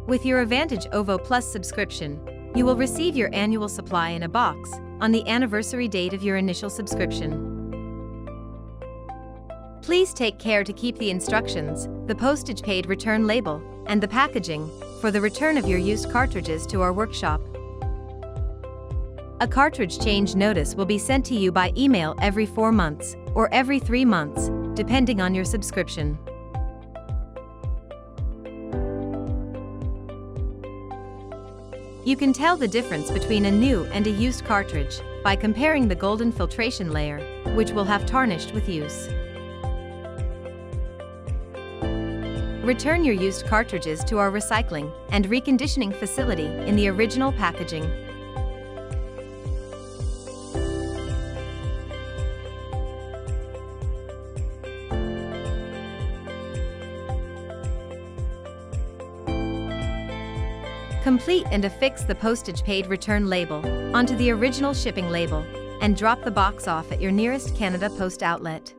With your Advantage OVO Plus subscription, you will receive your annual supply in a box on the anniversary date of your initial subscription. Please take care to keep the instructions, the postage-paid return label, and the packaging for the return of your used cartridges to our workshop. A cartridge change notice will be sent to you by email every 4 months or every 3 months, depending on your subscription. You can tell the difference between a new and a used cartridge by comparing the golden filtration layer, which will have tarnished with use. Return your used cartridges to our recycling and reconditioning facility in the original packaging. Complete and affix the postage-paid return label onto the original shipping label and drop the box off at your nearest Canada Post outlet.